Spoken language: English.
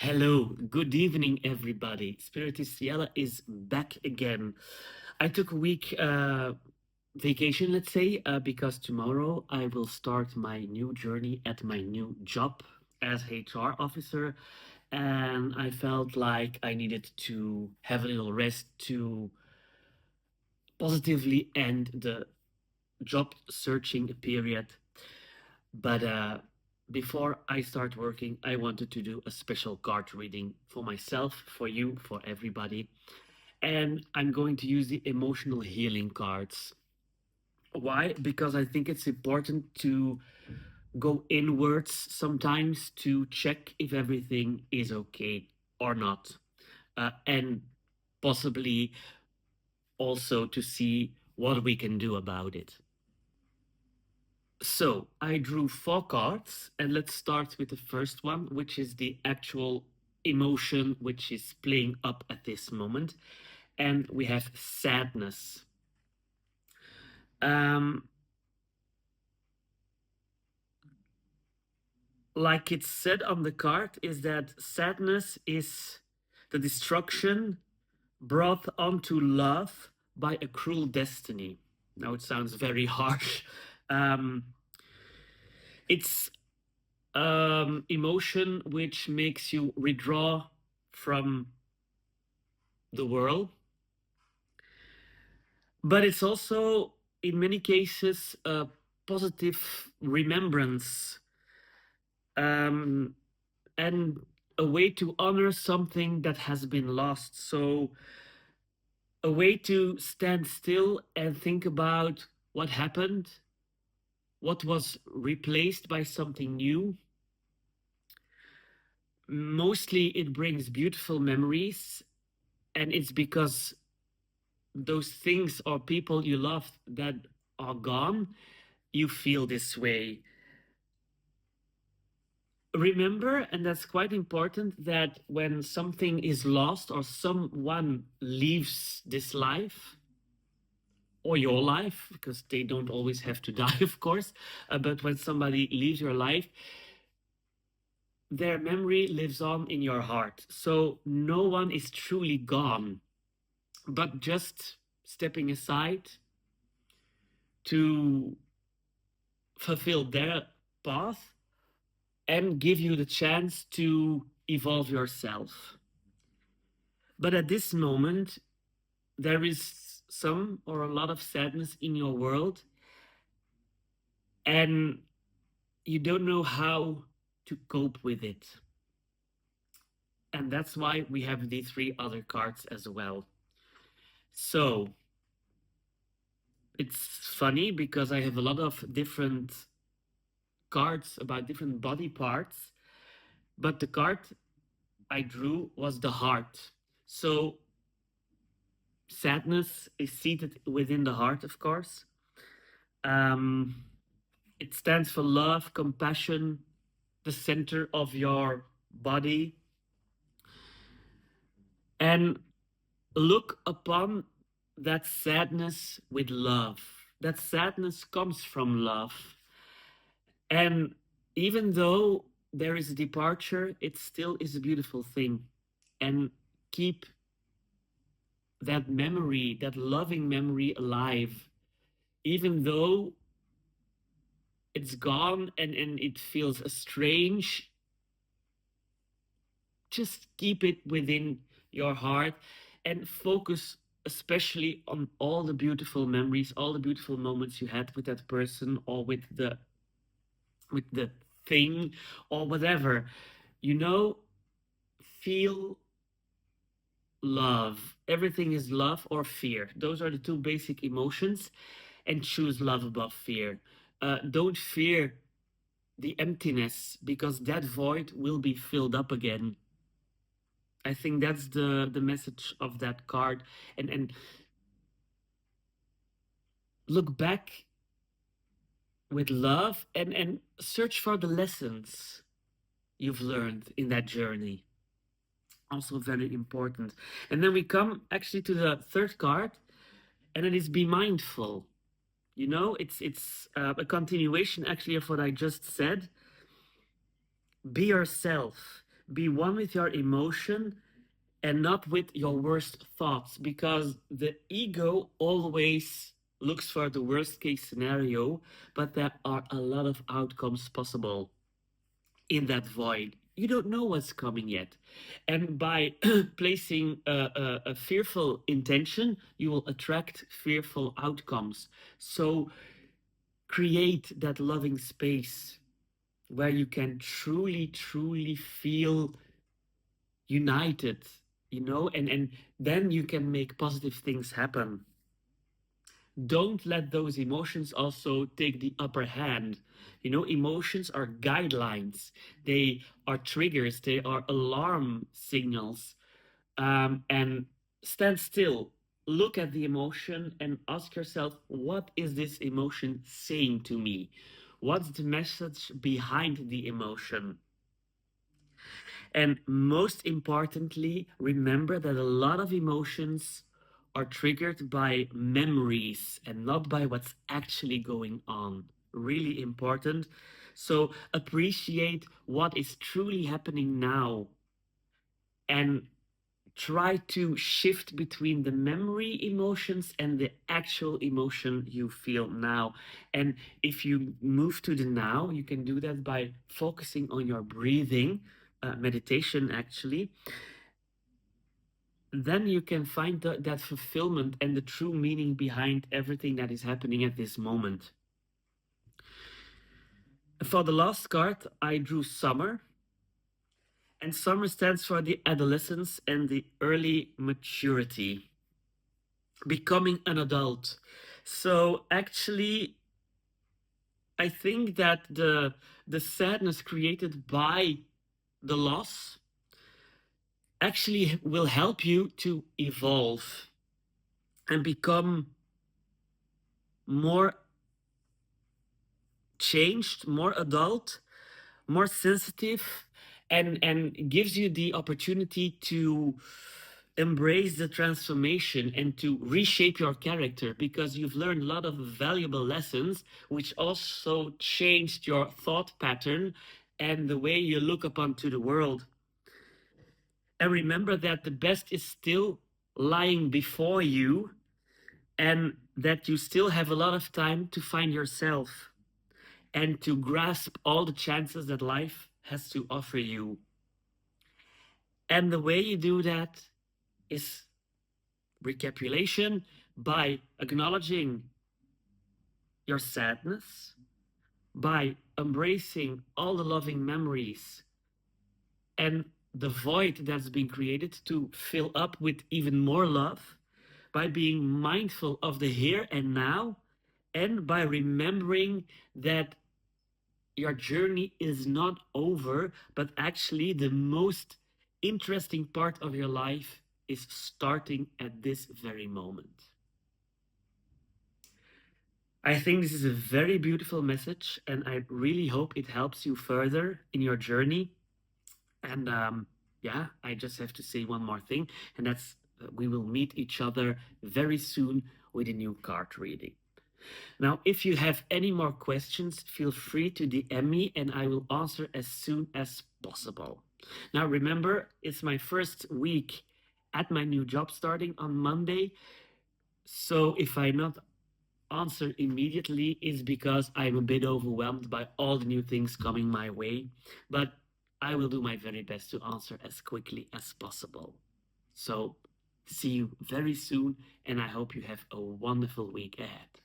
Hello, good evening, everybody. Spiriticiella is back again. I took a week vacation, let's say, because tomorrow I will start my new journey at my new job as HR officer, and I felt like I needed to have a little rest to positively end the job searching period. But before I start working, I wanted to do a special card reading for myself, for you, for everybody. And I'm going to use the emotional healing cards. Why? Because I think it's important to go inwards sometimes to check if everything is okay or not. And possibly also to see what we can do about it. So I drew four cards, and let's start with the first one, which is the actual emotion which is playing up at this moment. And we have sadness. Um, like it's said on the card, is that sadness is the destruction brought onto love by a cruel destiny. Now it sounds very harsh. Um, it's emotion which makes you withdraw from the world, but it's also in many cases a positive remembrance, um, and a way to honor something that has been lost. So a way to stand still and think about what happened, what was replaced by something new. Mostly it brings beautiful memories, and it's because those things or people you love that are gone, you feel this way. Remember, and that's quite important, that when something is lost or someone leaves this life or your life, because they don't always have to die, of course, but when somebody leaves your life, their memory lives on in your heart. So no one is truly gone, but just stepping aside to fulfill their path and give you the chance to evolve yourself. But at this moment, there is some or a lot of sadness in your world, and you don't know how to cope with it. And that's why we have the three other cards as well. So it's funny because I have a lot of different cards about different body parts, but the card I drew was the heart. So sadness is seated within the heart, of course. Um, it stands for love, compassion, the center of your body. And look upon that sadness with love. That sadness comes from love. And even though there is a departure, it still is a beautiful thing. And keep that memory, that loving memory alive, even though it's gone and it feels strange. Just keep it within your heart and focus especially on all the beautiful memories, all the beautiful moments you had with that person or with the thing or whatever. You know, feel love. Everything is love or fear. Those are the two basic emotions, and choose love above fear. Don't fear the emptiness, because that void will be filled up again. I think that's the message of that card. And look back with love and search for the lessons you've learned in that journey. Also very important. And then we come actually to the third card, and it is be mindful. You know, it's a continuation actually of what I just said. Be yourself. Be one with your emotion and not with your worst thoughts, because the ego always looks for the worst case scenario, but there are a lot of outcomes possible in that void. You don't know what's coming yet. And by placing a fearful intention, you will attract fearful outcomes. So create that loving space where you can truly, truly feel united, and then you can make positive things happen. Don't let those emotions also take the upper hand. Emotions are guidelines, they are triggers, they are alarm signals. And stand still, look at the emotion, and ask yourself, what is this emotion saying to me? What's the message behind the emotion? And most importantly, remember that a lot of emotions are triggered by memories and not by what's actually going on. Really important. So appreciate what is truly happening now, and try to shift between the memory emotions and the actual emotion you feel now. And if you move to the now, you can do that by focusing on your breathing, meditation actually. Then you can find that fulfillment and the true meaning behind everything that is happening at this moment. For the last card, I drew summer, and summer stands for the adolescence and the early maturity, becoming an adult. So actually, I think that the sadness created by the loss actually will help you to evolve and become more changed, more adult, more sensitive, and gives you the opportunity to embrace the transformation and to reshape your character, because you've learned a lot of valuable lessons which also changed your thought pattern and the way you look upon to the world. And remember that the best is still lying before you, and that you still have a lot of time to find yourself and to grasp all the chances that life has to offer you. And the way you do that is recapitulation, by acknowledging your sadness, by embracing all the loving memories and the void that's been created to fill up with even more love, by being mindful of the here and now, and by remembering that your journey is not over, but actually the most interesting part of your life is starting at this very moment. I think this is a very beautiful message, and I really hope it helps you further in your journey. And yeah, I just have to say one more thing, and that's we will meet each other very soon with a new card reading. Now, if you have any more questions, feel free to DM me and I will answer as soon as possible. Now, remember, it's my first week at my new job starting on Monday. So if I not answer immediately, is because I'm a bit overwhelmed by all the new things coming my way. But I will do my very best to answer as quickly as possible. So see you very soon, and I hope you have a wonderful week ahead.